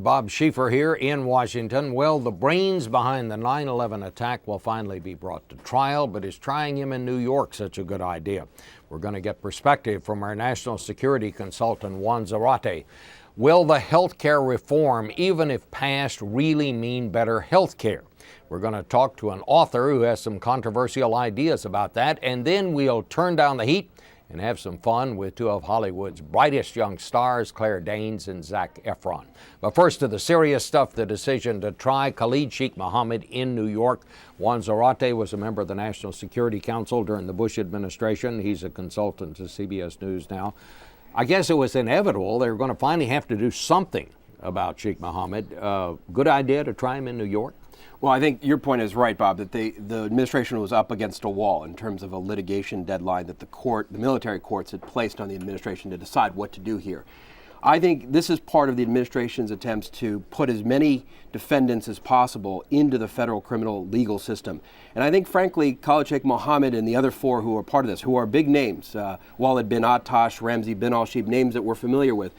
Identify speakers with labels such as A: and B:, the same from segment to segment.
A: Unplugged. Bob Schieffer here in Washington. Well, the brains behind the 9/11 attack will finally be brought to trial, but is trying him in New York such a good idea? We're going to get perspective from our national security consultant, Juan Zarate. Will the health care reform, even if passed, really mean better health care? We're going to talk to an author who has some controversial ideas about that, and then we'll turn down the heat and have some fun with two of Hollywood's brightest young stars, Claire Danes and Zack Efron. But first to the serious stuff, the decision to try Khalid Sheikh Mohammed in New York. Juan Zarate was a member of the National Security Council during the Bush administration. He's a consultant to CBS News now. I guess it was inevitable. They were going to finally have to do something about Sheikh Mohammed. Good idea to try him in New York?
B: Well, I think your point is right, Bob, that the administration was up against a wall in terms of a litigation deadline that the military courts had placed on the administration to decide what to do here. I think this is part of the administration's attempts to put as many defendants as possible into the federal criminal legal system. And I think, frankly, Khalid Sheikh Mohammed and the other four who are part of this, who are big names, Walid bin Attash, Ramzi bin al-Shibh, names that we're familiar with,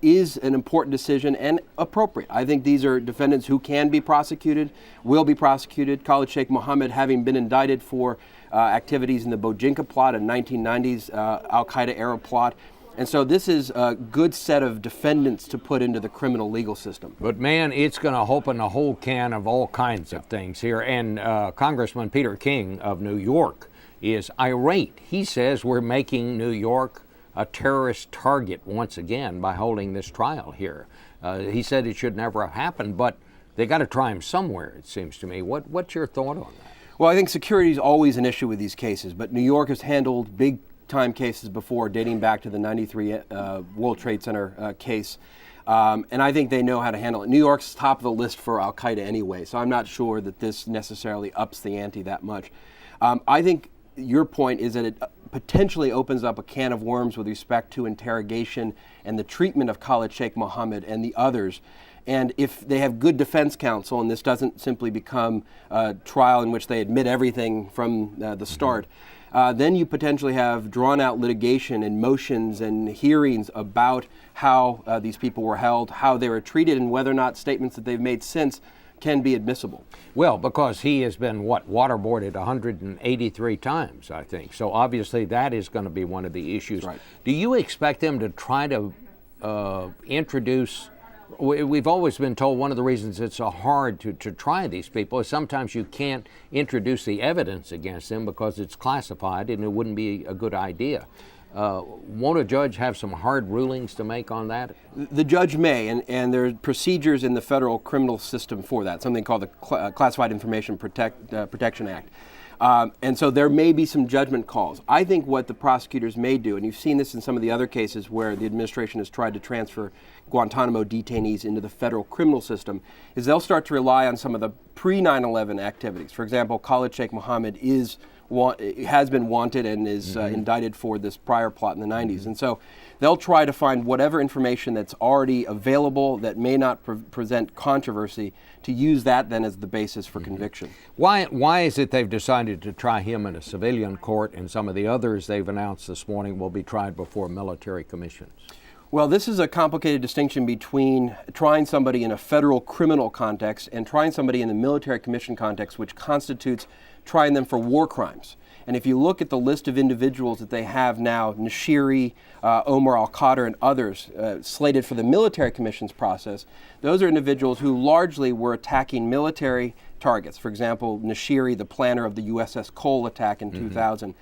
B: is an important decision and appropriate. I think these are defendants who can be prosecuted, will be prosecuted. Khalid Sheikh Mohammed having been indicted for activities in the Bojinka plot, a 1990s al-Qaeda era plot. And so this is a good set of defendants to put into the criminal legal system.
A: But man, it's going to open a whole can of all kinds of things here. And Congressman Peter King of New York is irate. He says we're making New York a terrorist target once again by holding this trial here. He said it should never have happened, but they got to try him somewhere, it seems to me. What's your thought on that?
B: Well, I think security is always an issue with these cases, but New York has handled big-time cases before, dating back to the 93 World Trade Center case. And I think they know how to handle it. New York's top of the list for al-Qaeda anyway, so I'm not sure that this necessarily ups the ante that much. I think your point is that it potentially opens up a can of worms with respect to interrogation and the treatment of Khalid Sheikh Mohammed and the others. And if they have good defense counsel, and this doesn't simply become a trial in which they admit everything from the start, then you potentially have drawn-out litigation and motions and hearings about how these people were held, how they were treated, and whether or not statements that they've made since can be admissible.
A: Well, because he has been, waterboarded 183 times, I think. So obviously that is going to be one of the issues.
B: Right.
A: Do you expect them to try to introduce, we've always been told one of the reasons it's so hard to try these people is sometimes you can't introduce the evidence against them because it's classified and it wouldn't be a good idea. Won't a judge have some hard rulings to make on that?
B: The judge may, and there are procedures in the federal criminal system for that, something called the Classified Information Protection Act. And so there may be some judgment calls. I think what the prosecutors may do, and you've seen this in some of the other cases where the administration has tried to transfer Guantanamo detainees into the federal criminal system, is they'll start to rely on some of the pre-9/11 activities. For example, Khalid Sheikh Mohammed has been wanted and is indicted for this prior plot in the 90s. And so they'll try to find whatever information that's already available that may not present controversy to use that then as the basis for conviction.
A: Why is it they've decided to try him in a civilian court and some of the others they've announced this morning will be tried before military commissions?
B: Well, this is a complicated distinction between trying somebody in a federal criminal context and trying somebody in the military commission context, which constitutes trying them for war crimes. And if you look at the list of individuals that they have now, Nashiri, Omar al-Qadr, and others slated for the military commissions process, those are individuals who largely were attacking military targets. For example, Nashiri, the planner of the USS Cole attack in 2000,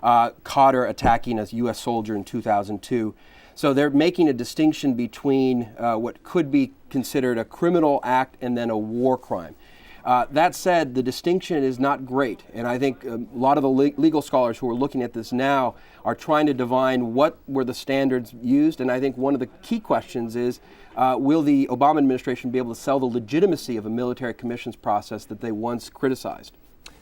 B: Qadr attacking a U.S. soldier in 2002. So they're making a distinction between what could be considered a criminal act and then a war crime. That said, the distinction is not great, and I think a lot of the legal scholars who are looking at this now are trying to divine what were the standards used, and I think one of the key questions is, will the Obama administration be able to sell the legitimacy of a military commissions process that they once criticized?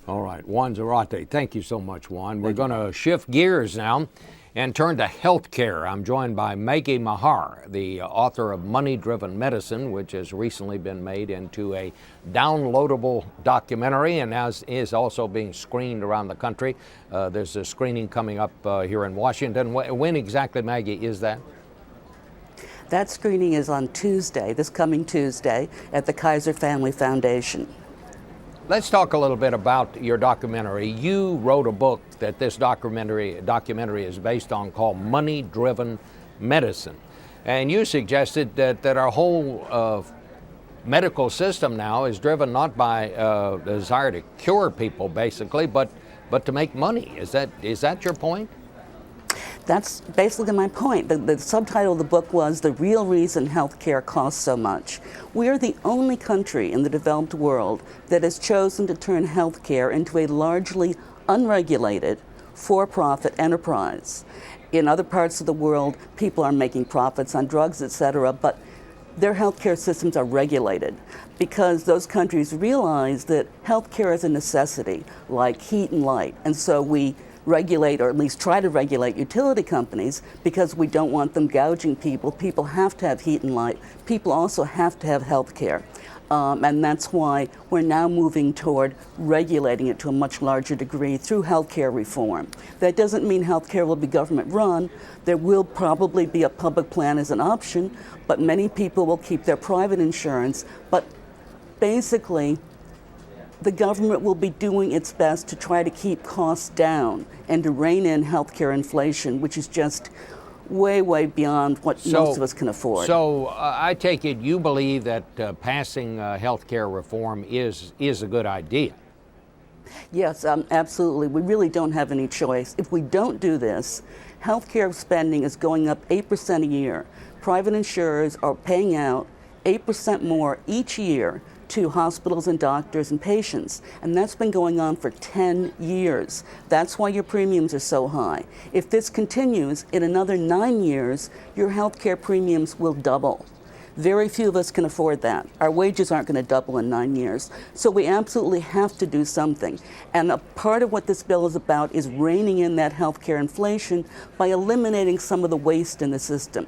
A: All right, Juan Zarate, thank you so much, Juan. We're going to shift gears now and turn to health care. I'm joined by Maggie Mahar, the author of Money-Driven Medicine, which has recently been made into a downloadable documentary and now is also being screened around the country. There's a screening coming up here in Washington. When exactly, Maggie, is that?
C: That screening is on Tuesday, this coming Tuesday, at the Kaiser Family Foundation.
A: Let's talk a little bit about your documentary. You wrote a book that this documentary is based on called Money Driven Medicine. And you suggested that our whole medical system now is driven not by the desire to cure people, basically, but to make money. Is that your point?
C: That's basically my point. The subtitle of the book was The Real Reason Healthcare Costs So Much. We are the only country in the developed world that has chosen to turn healthcare into a largely unregulated, for-profit enterprise. In other parts of the world, people are making profits on drugs, etc., but their healthcare systems are regulated because those countries realize that healthcare is a necessity, like heat and light. And so we regulate, or at least try to regulate, utility companies because we don't want them gouging people. People have to have heat and light. People also have to have health care. And that's why we're now moving toward regulating it to a much larger degree through healthcare reform. That doesn't mean healthcare will be government run. There will probably be a public plan as an option, but many people will keep their private insurance. But basically, the government will be doing its best to try to keep costs down and to rein in healthcare inflation, which is just way, way beyond what most of us can afford.
A: So I take it you believe that passing healthcare reform is a good idea.
C: Yes, absolutely. We really don't have any choice. If we don't do this, healthcare spending is going up 8% a year. Private insurers are paying out 8% more each year to hospitals and doctors and patients. And that's been going on for 10 years. That's why your premiums are so high. If this continues, in another 9 years, your healthcare premiums will double. Very few of us can afford that. Our wages aren't going to double in 9 years. So we absolutely have to do something. And a part of what this bill is about is reining in that healthcare inflation by eliminating some of the waste in the system.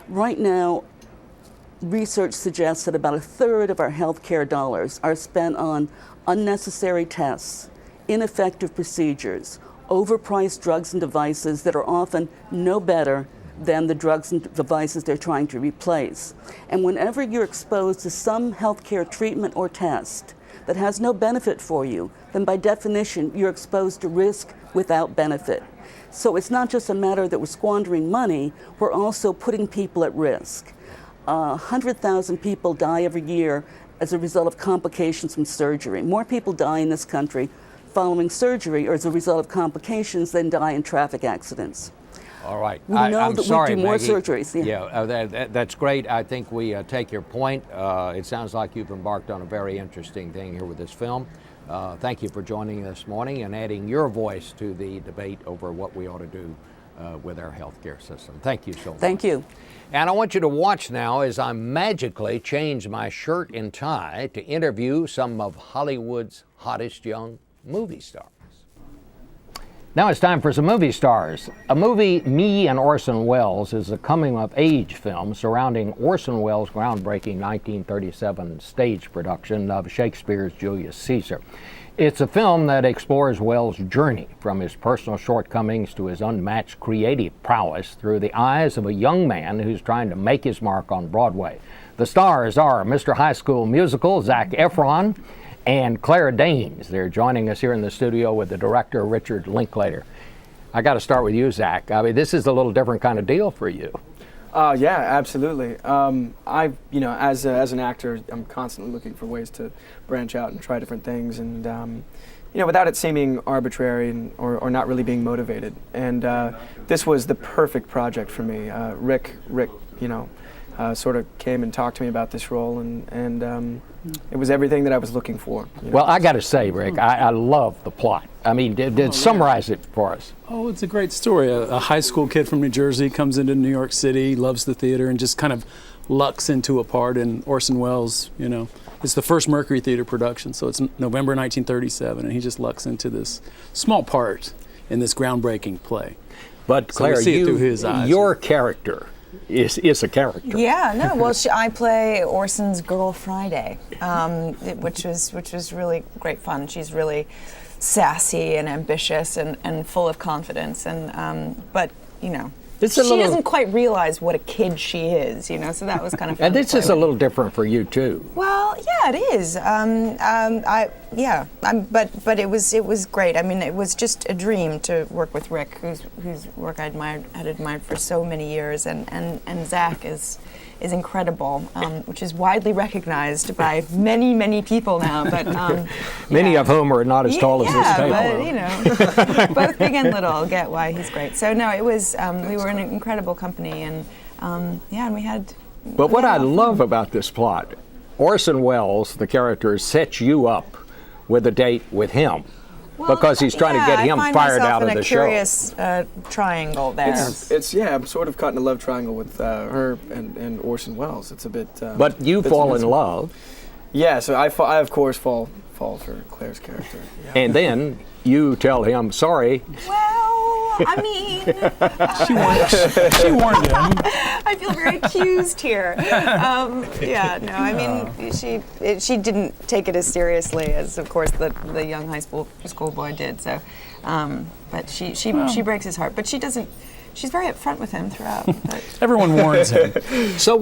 C: Right now, research suggests that about a third of our healthcare dollars are spent on unnecessary tests, ineffective procedures, overpriced drugs and devices that are often no better than the drugs and devices they're trying to replace. And whenever you're exposed to some healthcare treatment or test that has no benefit for you, then by definition, you're exposed to risk without benefit. So it's not just a matter that we're squandering money, we're also putting people at risk. 100,000 people die every year as a result of complications from surgery. More people die in this country following surgery or as a result of complications than die in traffic accidents.
A: All right.
C: We know
A: I'm
C: that
A: sorry,
C: we do more
A: Maggie.
C: surgeries.
A: Yeah, that's great. I think we take your point. It sounds like you've embarked on a very interesting thing here with this film. Thank you for joining us this morning and adding your voice to the debate over what we ought to do with our healthcare system. Thank you so much.
C: Thank you.
A: And I want you to watch now as I magically change my shirt and tie to interview some of Hollywood's hottest young movie stars. Now it's time for some movie stars. A movie, Me and Orson Welles, is a coming-of-age film surrounding Orson Welles' groundbreaking 1937 stage production of Shakespeare's Julius Caesar. It's a film that explores Welles' journey from his personal shortcomings to his unmatched creative prowess through the eyes of a young man who's trying to make his mark on Broadway. The stars are Mr. High School Musical, Zack Efron, and Claire Danes. They're joining us here in the studio with the director, Richard Linklater. I got to start with you, Zack. I mean, this is a little different kind of deal for you.
D: Yeah, absolutely. As an actor, I'm constantly looking for ways to branch out and try different things, and without it seeming arbitrary or not really being motivated. And this was the perfect project for me. Rick, sort of came and talked to me about this role, and it was everything that I was looking for.
A: Well, I got to say, Rick, I love the plot. I mean, summarize it for us.
E: Oh, it's a great story. A high school kid from New Jersey comes into New York City, loves the theater, and just kind of lucks into a part in Orson Welles. It's the first Mercury Theater production, so it's November 1937, and he just lucks into this small part in this groundbreaking play.
A: But
E: So
A: Claire,
E: we see it through his eyes.
A: your character is a character.
F: Yeah, no. Well, I play Orson's girl Friday, which was really great fun. She's really sassy and ambitious and full of confidence. And but
A: It's a
F: she
A: little-
F: doesn't quite realize what a kid she is, you know. So that was kind of fun.
A: And
F: to
A: this
F: play
A: is a
F: with.
A: little different for you too.
F: Well, yeah, it is. But it was great. I mean, it was just a dream to work with Rick, whose work had admired for so many years, and Zack is incredible, which is widely recognized by many people now. But
A: Many of whom are not as tall as this table.
F: but you know, both big and little get why he's great. So no, it was we were in an incredible company, and and we had.
A: But what I love about this plot, Orson Welles, the character, sets you up with a date with him because he's trying to get him fired out of the show.
F: I find myself in a curious triangle there.
D: I'm sort of caught in a love triangle with her and Orson Welles. It's a bit.
A: But you fall in love.
D: Yeah, so I of course fall for Claire's character. Yeah.
A: And then you tell him, sorry.
F: Well, I mean,
E: She warned him.
F: I feel very accused here. I mean, she didn't take it as seriously as, of course, the young high school boy did. So, but she breaks his heart. But she doesn't. She's very upfront with him throughout.
E: Everyone warns him.
A: So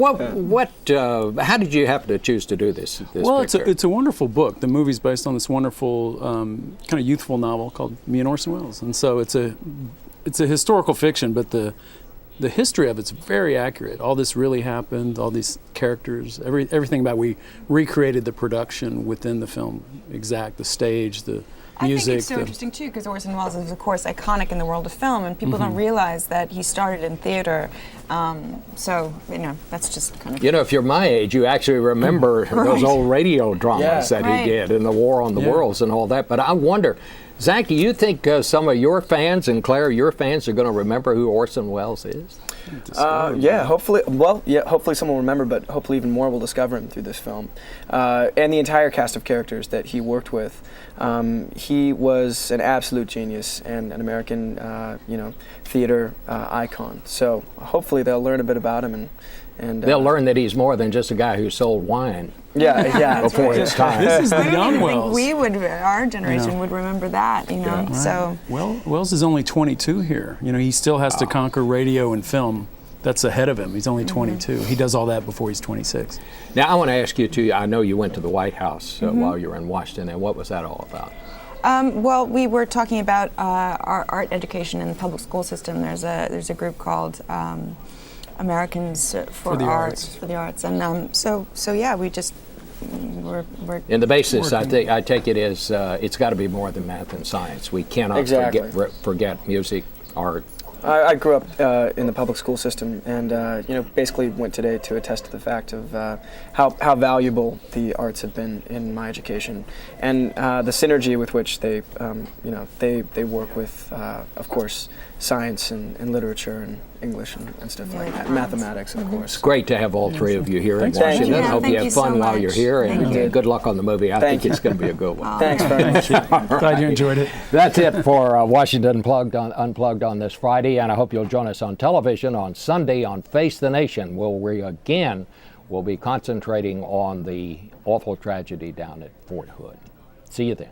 A: how did you happen to choose to do this
E: Well,
A: picture?
E: it's a wonderful book. The movie's based on this wonderful kind of youthful novel called Me and Orson Welles, and so it's a historical fiction, but the history of it's very accurate. All this really happened. All these characters, everything about we recreated the production within the film, the stage, the music.
F: I think it's so interesting too, because Orson Welles is, of course, iconic in the world of film, and people don't realize that he started in theater. So that's just kind of.
A: If you're my age, you actually remember those old radio dramas that he did, and the War on the Worlds and all that. But I wonder, Zack, do you think some of your fans, and Claire, your fans, are going to remember who Orson Welles is?
D: Hopefully. Well, hopefully someone will remember, but hopefully even more will discover him through this film, and the entire cast of characters that he worked with. He was an absolute genius and an American, theater icon. So hopefully they'll learn a bit about him, and
A: They'll learn that he's more than just a guy who sold wine.
D: Before
A: his time.
E: This is the young
F: I
E: Welles.
F: think our generation would remember that,
E: Right.
F: So.
E: Wells is only 22 here. He still has to conquer radio and film. That's ahead of him. He's only 22. He does all that before he's 26.
A: Now, I want to ask you, too, I know you went to the White House while you were in Washington, and what was that all about?
F: Well, we were talking about our art education in the public school system. There's a group called Americans for the Arts, and we just we're
A: And the basis, I take it is it's got to be more than math and science. We cannot forget music, art.
D: I grew up in the public school system, and basically went today to attest to the fact of how valuable the arts have been in my education, and the synergy with which they work with, of course, science and literature and English and stuff like that, mathematics, of course.
A: It's great to have all three of you here in Washington.
F: you.
A: I hope
F: Thank
A: you
F: you
A: have fun
F: so
A: while
F: much.
A: you're here,
F: Thank
A: and good luck on the movie. I think it's going to be a good one.
D: Thanks very much.
E: Glad you enjoyed it.
A: That's it for Washington Unplugged on this Friday, and I hope you'll join us on television on Sunday on Face the Nation, where we again will be concentrating on the awful tragedy down at Fort Hood. See you then.